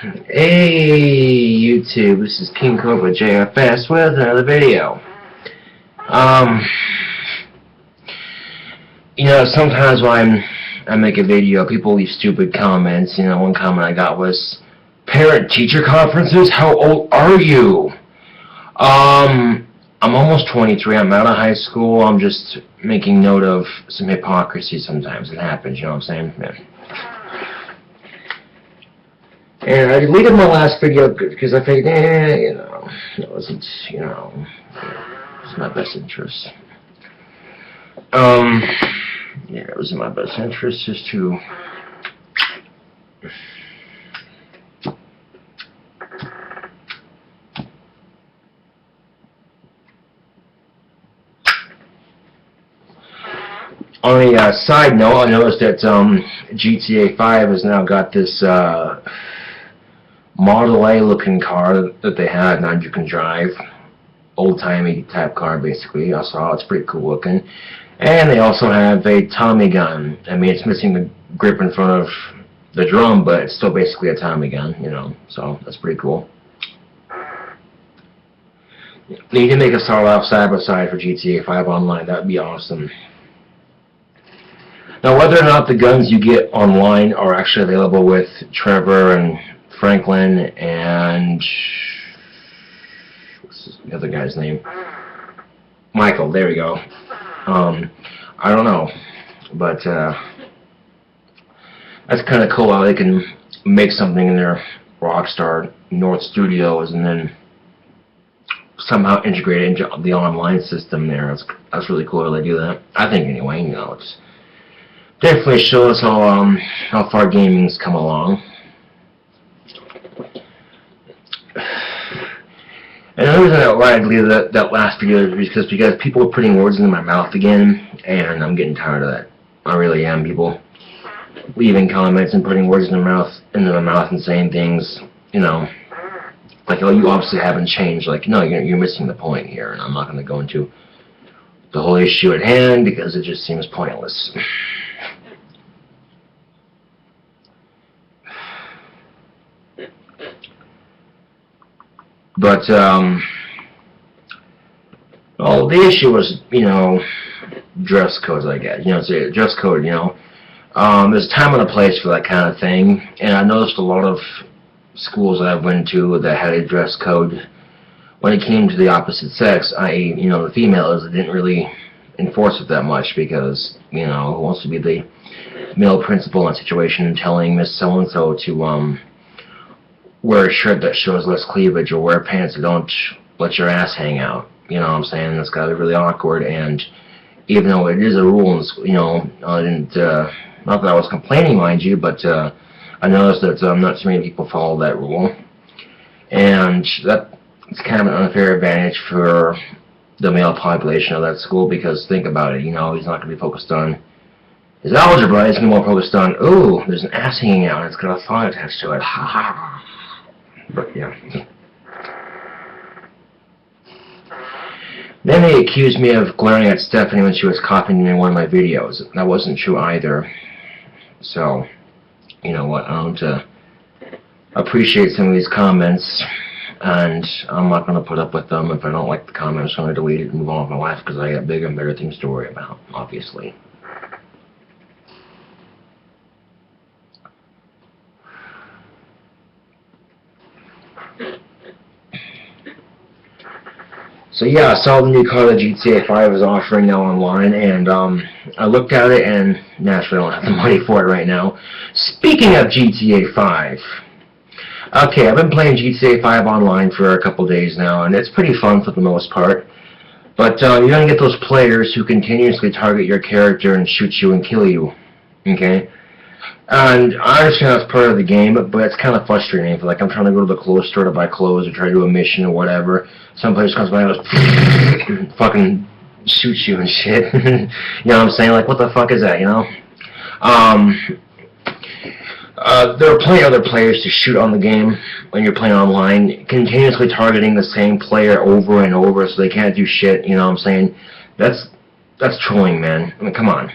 Hey YouTube, this is KingCobraJFS with another video. Sometimes when I make a video, people leave stupid comments. One comment I got was, "Parent-teacher conferences? How old are you?" I'm almost 23. I'm out of high school. I'm just making note of some hypocrisy sometimes. It happens, you know what I'm saying? Yeah. And I deleted my last video because I figured, it wasn't, it's my best interest. It was in my best interest just to On a side note, I noticed that GTA 5 has now got this Model A looking car that they had, now you can drive. Old-timey type car, basically. I saw it's pretty cool looking. And they also have a Tommy gun. I mean, it's missing the grip in front of the drum, but it's still basically a Tommy gun, so that's pretty cool. They need to make a start-off side-by-side for GTA 5 Online. That would be awesome. Now, whether or not the guns you get online are actually available with Trevor and Franklin and what's the other guy's name? Michael, there we go. I don't know, but that's kind of cool how they can make something in their Rockstar North Studios and then somehow integrate it into the online system there. That's really cool how they do that. I think anyway, it's definitely shows how far gaming's come along. And the reason why I deleted that last video is because people are putting words into my mouth again, and I'm getting tired of that. I really am. People leaving comments and putting words into my mouth and saying things, like, oh, you obviously haven't changed. Like, no, you're missing the point here, and I'm not going to go into the whole issue at hand because it just seems pointless. But, well, the issue was, dress codes, I guess. Dress code, there's a time and a place for that kind of thing. And I noticed a lot of schools that I went to that had a dress code when it came to the opposite sex, i.e., the females, that didn't really enforce it that much because, who wants to be the male principal in a situation telling Miss So-and-so to, wear a shirt that shows less cleavage or wear pants that don't let your ass hang out. You know what I'm saying? That's got to be really awkward. And even though it is a rule in school, I didn't, not that I was complaining, mind you, but I noticed that not too many people follow that rule. And it's kind of an unfair advantage for the male population of that school because think about it, he's not going to be focused on his algebra, he's going to be more focused on, ooh, there's an ass hanging out and it's got a thong attached to it. Ha ha. But yeah. Then they accused me of glaring at Stephanie when she was copying me in one of my videos. That wasn't true either. So, you know what, I don't appreciate some of these comments, and I'm not going to put up with them. If I don't like the comment, I'm just going to delete it and move on with my life because I got bigger and better things to worry about, obviously. So yeah, I saw the new car that GTA 5 is offering now online, and I looked at it, and naturally I don't have the money for it right now. Speaking of GTA 5, okay, I've been playing GTA 5 online for a couple days now, and it's pretty fun for the most part. But you're going to get those players who continuously target your character and shoot you and kill you, okay? And I understand that's part of the game, but it's kind of frustrating. If, like, I'm trying to go to the clothes store to buy clothes or try to do a mission or whatever, some place comes by and goes, fucking shoots you and shit. You know what I'm saying? Like, what the fuck is that, There are plenty of other players to shoot on the game when you're playing online, continuously targeting the same player over and over so they can't do shit, you know what I'm saying? That's trolling, man. I mean, come on,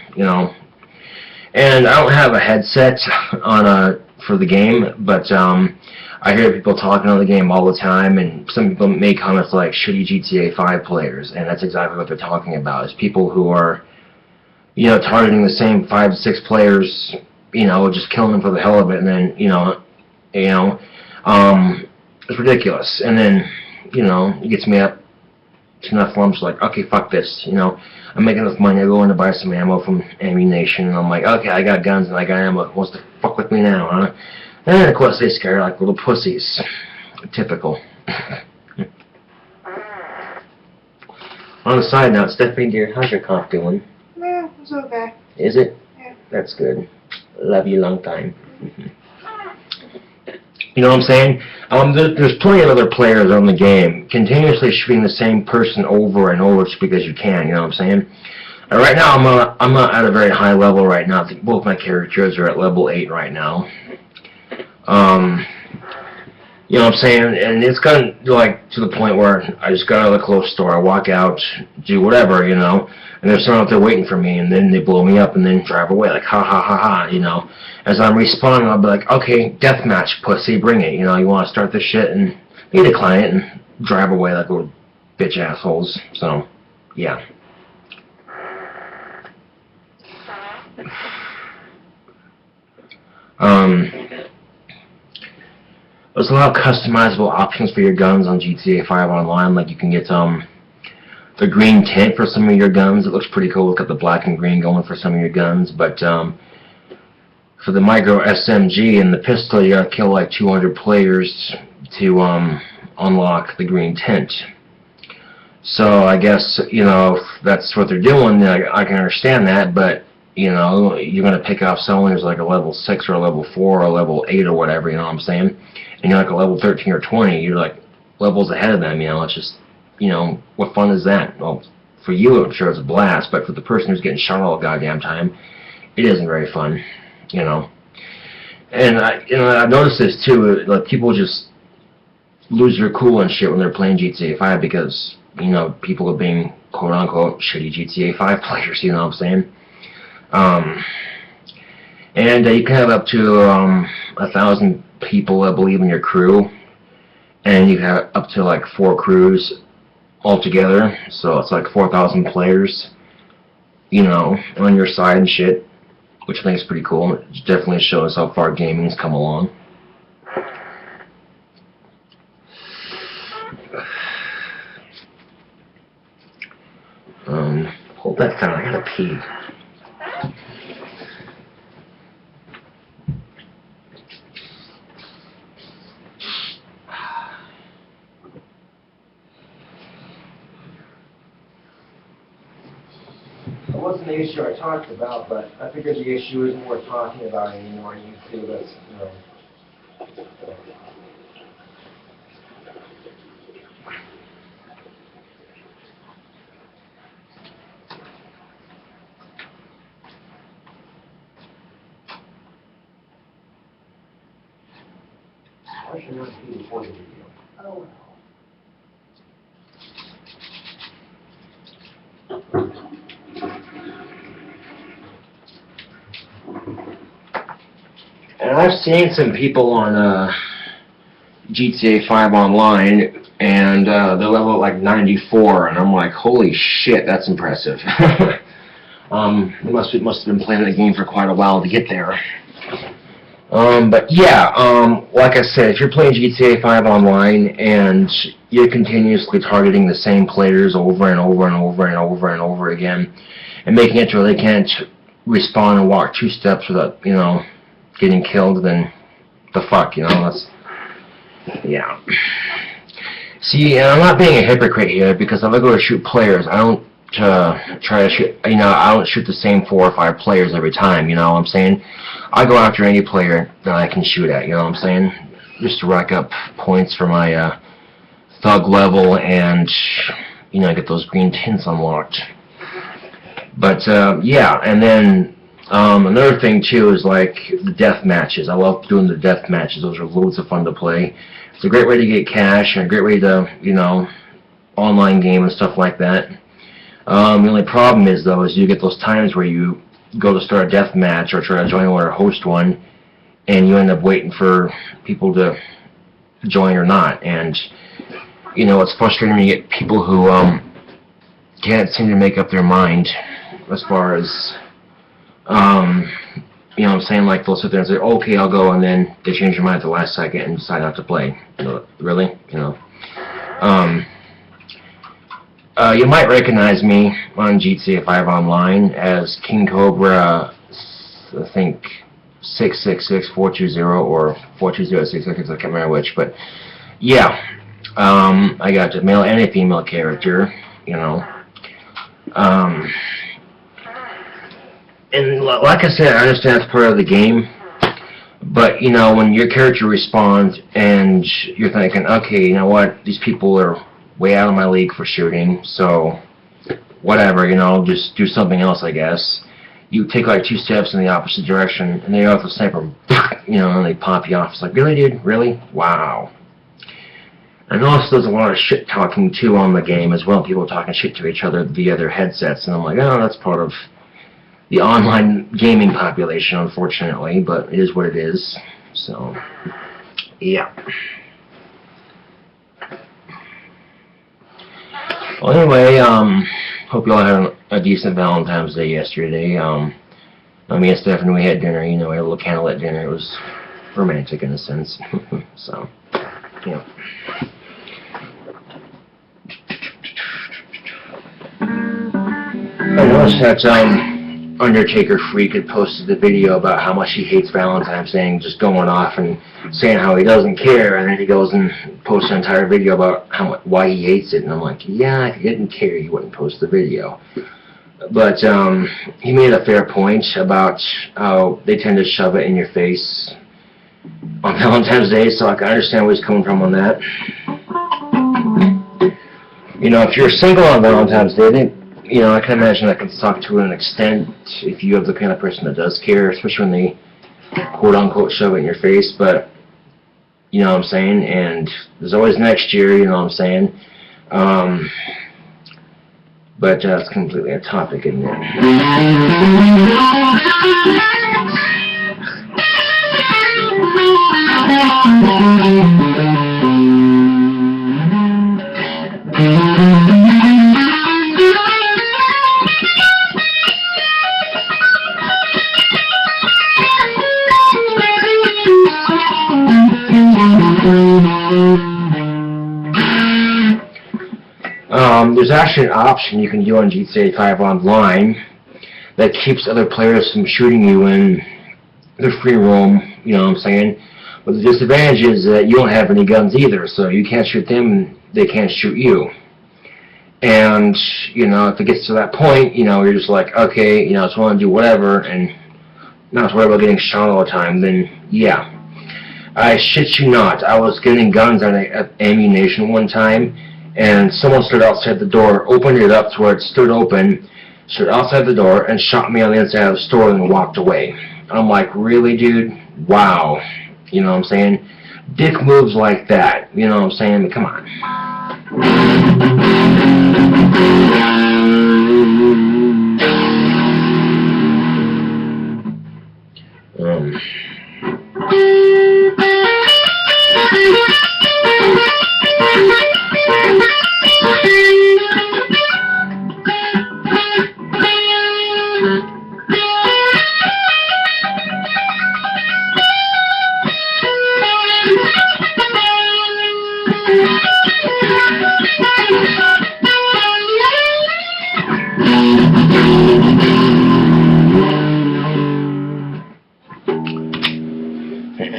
And I don't have a headset on a for the game, but I hear people talking on the game all the time, and some people make comments like shitty GTA 5 players, and that's exactly what they're talking about. Is people who are, targeting the same 5 to 6 players, just killing them for the hell of it, and then, it's ridiculous. And then, it gets me up to enough lumps like, okay, fuck this, I'm making enough money, I go in to buy some ammo from ammunition, and I'm like, okay, I got guns and I got ammo, wants to fuck with me now, huh? And of course they scare like little pussies. Typical. On a side note, Stephanie dear, how's your cough doing? Yeah, it's okay. Is it? Yeah. That's good. Love you long time. You know what I'm saying? There's plenty of other players on the game continuously shooting the same person over and over just because you can. You know what I'm saying? And right now, I'm not at a very high level right now. I think both my characters are at level 8 right now. You know what I'm saying? And it's gotten like to the point where I just got out of the clothes store, I walk out, do whatever, and there's someone out there waiting for me, and then they blow me up and then drive away, like ha ha ha ha, As I'm respawning, I'll be like, okay, deathmatch, pussy, bring it, you want to start this shit, and they decline it and drive away like little bitch assholes. So, yeah. There's a lot of customizable options for your guns on GTA 5 Online. Like you can get the green tint for some of your guns. It looks pretty cool. Look at the black and green going for some of your guns. But for the micro SMG and the pistol, you gotta kill like 200 players to unlock the green tint. So I guess if that's what they're doing, I can understand that. But you're gonna pick off someone who's like a level 6 or a level 4 or a level 8 or whatever. You know what I'm saying? And you're like a level 13 or 20, you're like levels ahead of them, it's just, what fun is that? Well, for you, I'm sure it's a blast, but for the person who's getting shot all the goddamn time, it isn't very fun, And I've noticed this too, like people just lose their cool and shit when they're playing GTA 5 because, people are being quote-unquote shitty GTA 5 players, you know what I'm saying? And you can have up to 1,000 people, I believe, in your crew, and you have up to like 4 crews altogether, so it's like 4,000 players, on your side and shit, which I think is pretty cool. It definitely shows how far gaming's come along. Hold that down, I gotta pee. It wasn't the issue I talked about, but I figured the issue isn't worth talking about anymore, and you feel that's, I should not be before the video. Oh, and I've seen some people on GTA 5 Online, and they're level at like 94, and I'm like, holy shit, that's impressive. They must have been playing the game for quite a while to get there. But yeah, like I said, if you're playing GTA 5 Online and you're continuously targeting the same players over and over and over and over and over again, and making it so they can't respawn and walk 2 steps without, getting killed, then the fuck, that's, yeah. See, and I'm not being a hypocrite here, because if I go to shoot players, I don't try to shoot, I don't shoot the same 4 or 5 players every time, you know what I'm saying? I go after any player that I can shoot at, you know what I'm saying? Just to rack up points for my thug level and, get those green tints unlocked. But, yeah, and then another thing too is like the death matches. I love doing the death matches. Those are loads of fun to play. It's a great way to get cash and a great way to, online game and stuff like that. The only problem is you get those times where you go to start a death match or try to join one or host one, and you end up waiting for people to join or not. And you know, it's frustrating when you get people who can't seem to make up their mind as far as you know what I'm saying, like they'll sit there and say, okay, I'll go, and then they change their mind at the last second and decide not to play. You know, really? You know. You might recognize me on GTA 5 Online as King Cobra, I think 666-420 or 420-666, I can't remember which, but yeah, I got a male and a female character, you know. And like I said, I understand it's part of the game, but you know, when your character responds and you're thinking, okay, you know what, these people are way out of my league for shooting, so whatever, you know, just do something else, I guess. You take like 2 steps in the opposite direction, and they go off the sniper, you know, and they pop you off. It's like, really, dude? Really? Wow. And also, there's a lot of shit talking too on the game as well. People talking shit to each other via their headsets, and I'm like, oh, that's part of the online gaming population, unfortunately, but it is what it is. So, yeah. Well, anyway, hope you all had a decent Valentine's Day yesterday. Me and Stephanie, we had dinner, you know, we had a little candlelit dinner. It was romantic in a sense. So, yeah. I noticed that, Undertaker Freak had posted a video about how much he hates Valentine's Day, and just going off and saying how he doesn't care, and then he goes and posts an entire video about why he hates it, and I'm like, yeah, if he didn't care, he wouldn't post the video. But he made a fair point about how they tend to shove it in your face on Valentine's Day, so I can understand where he's coming from on that. You know, if you're single on Valentine's Day, you know, I can imagine that can suck to an extent if you have the kind of person that does care, especially when they quote-unquote shove it in your face, but, you know what I'm saying, and there's always next year, you know what I'm saying, but that's completely a topic, isn't it? There's actually an option you can do on GTA 5 Online that keeps other players from shooting you in the free roam, you know what I'm saying? But the disadvantage is that you don't have any guns either, so you can't shoot them, they can't shoot you. And, you know, if it gets to that point, you know, you're just like, okay, you know, I just want to do whatever, and not to worry about getting shot all the time, then, yeah. I shit you not, I was getting guns on ammunition one time, and someone stood outside the door, opened it up to where it stood open, stood outside the door, and shot me on the inside of the store and walked away. I'm like, really, dude? Wow. You know what I'm saying? Dick moves like that. You know what I'm saying? Come on.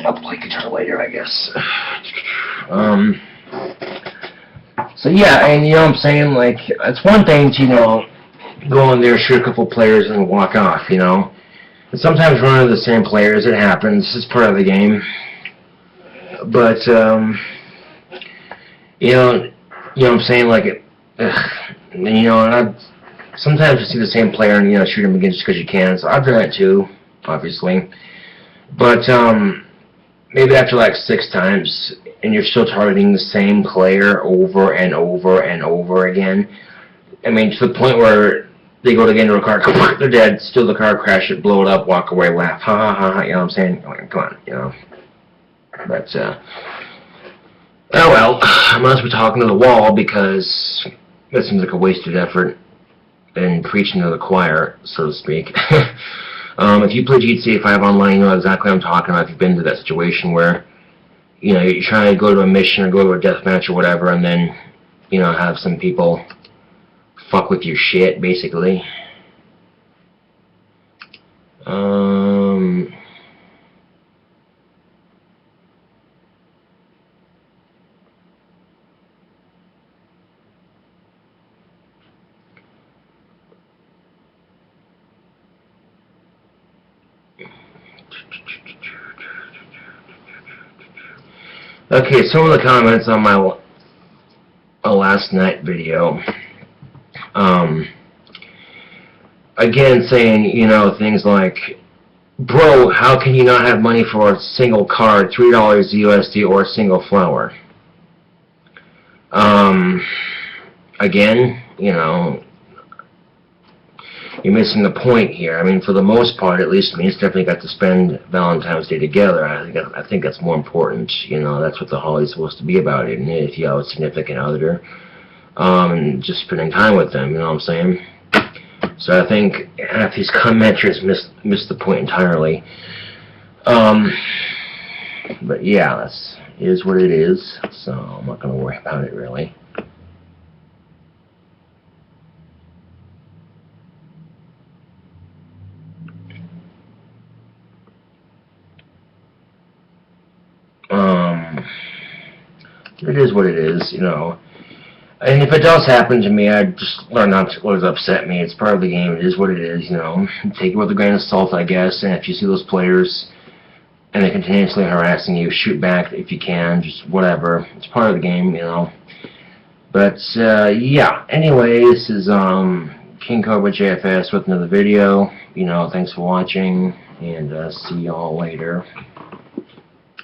I'll play guitar later, I guess. So yeah, and you know what I'm saying, like, it's one thing to, you know, go in there, shoot a couple players, and walk off, you know. And sometimes run into the same players, it happens, it's part of the game. But, you know what I'm saying, like, you know, and sometimes you see the same player and, you know, shoot him again just because you can, so I've done that too, obviously. But, maybe after like 6 times, and you're still targeting the same player over and over and over again, I mean, to the point where they go to get into a car, they're dead, steal the car, crash it, blow it up, walk away, laugh, ha ha ha, you know what I'm saying? Come on, you know. But, oh well, I must be talking to the wall because that seems like a wasted effort and preaching to the choir, so to speak. If you play GTA 5 online, you know exactly what I'm talking about. If you've been to that situation where, you know, you're trying to go to a mission or go to a deathmatch or whatever, and then, you know, have some people fuck with your shit, basically. Okay, some of the comments on my last night video, again saying, you know, things like, bro, how can you not have money for a single card, $3 USD, or a single flower? Again, you know, you're missing the point here. I mean, for the most part, at least me, it's definitely got to spend Valentine's Day together. I think that's more important. You know, that's what the holiday's supposed to be about, isn't it? If you have a significant other, and just spending time with them. You know what I'm saying? So I think half these commenters missed the point entirely. But yeah, that's is what it is. So I'm not going to worry about it really. It is what it is, you know. And if it does happen to me, I just learn not to let it upset me. It's part of the game. It is what it is, you know. Take it with a grain of salt, I guess. And if you see those players and they're continuously harassing you, shoot back if you can. Just whatever. It's part of the game, you know. But yeah. Anyway, this is KingCobraJFS with another video. You know, thanks for watching, and see y'all later.